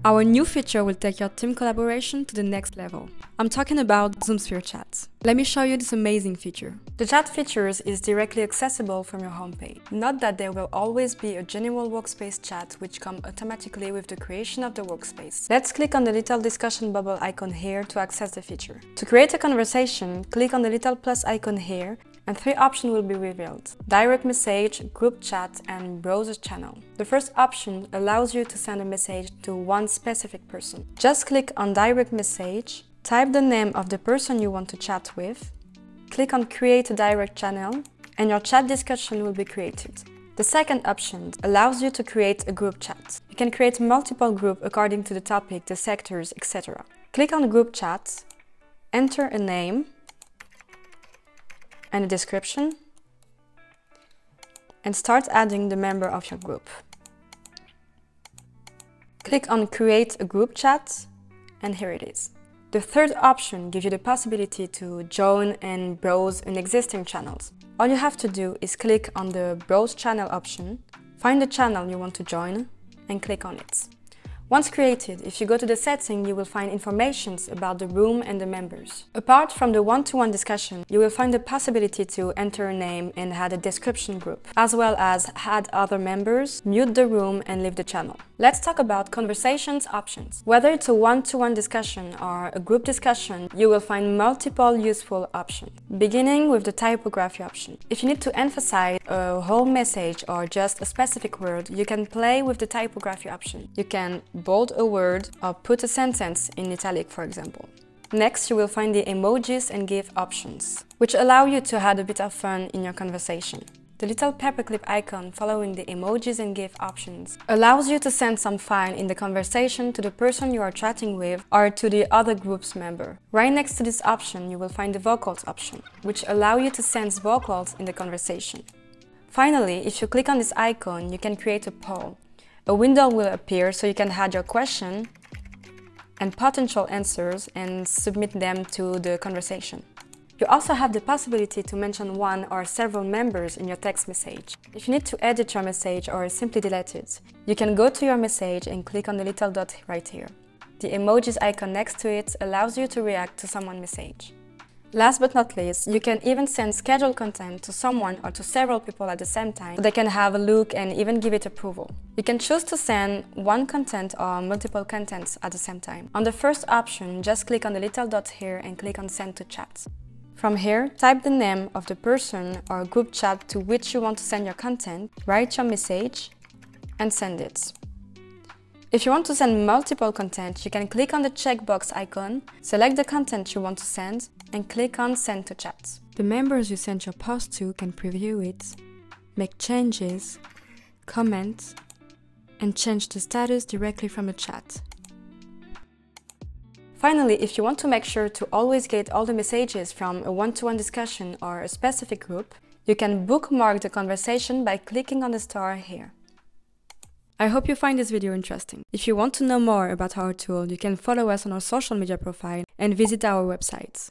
Our new feature will take your team collaboration to the next level. I'm talking about ZoomSphere Chat. Let me show you this amazing feature. The chat features is directly accessible from your homepage. Note that there will always be a general workspace chat which comes automatically with the creation of the workspace. Let's click on the little discussion bubble icon here to access the feature. To create a conversation, click on the little plus icon here and 3 options will be revealed: direct message, group chat, and browser channel. The first option allows you to send a message to one specific person. Just click on direct message, type the name of the person you want to chat with, click on create a direct channel, and your chat discussion will be created. The second option allows you to create a group chat. You can create multiple groups according to the topic, the sectors, etc. Click on group chat, enter a name and a description, and start adding the member of your group. Click on create a group chat, and here it is. The third option gives you the possibility to join and browse an existing channels. All you have to do is click on the browse channel option, find the channel you want to join, and click on it. Once created, if you go to the setting, you will find information about the room and the members. Apart from the one-to-one discussion, you will find the possibility to enter a name and add a description group, as well as add other members, mute the room, and leave the channel. Let's talk about conversations options. Whether it's a one-to-one discussion or a group discussion, you will find multiple useful options, beginning with the typography option. If you need to emphasize a whole message or just a specific word, you can play with the typography option. You can bold a word or put a sentence in italic, for example. Next, you will find the emojis and GIF options, which allow you to add a bit of fun in your conversation. The little paperclip icon following the emojis and GIF options allows you to send some file in the conversation to the person you are chatting with or to the other group's member. Right next to this option, you will find the vocals option, which allow you to send vocals in the conversation. Finally, if you click on this icon, you can create a poll. A window will appear so you can add your question and potential answers and submit them to the conversation. You also have the possibility to mention one or several members in your text message. If you need to edit your message or simply delete it, you can go to your message and click on the little dot right here. The emojis icon next to it allows you to react to someone's message. Last but not least, you can even send scheduled content to someone or to several people at the same time so they can have a look and even give it approval. You can choose to send one content or multiple contents at the same time. On the first option, just click on the little dot here and click on Send to Chat. From here, type the name of the person or group chat to which you want to send your content, write your message, and send it. If you want to send multiple content, you can click on the checkbox icon, select the content you want to send, and click on Send to Chat. The members you send your post to can preview it, make changes, comment, and change the status directly from the chat. Finally, if you want to make sure to always get all the messages from a one-to-one discussion or a specific group, you can bookmark the conversation by clicking on the star here. I hope you find this video interesting. If you want to know more about our tool, you can follow us on our social media profile and visit our websites.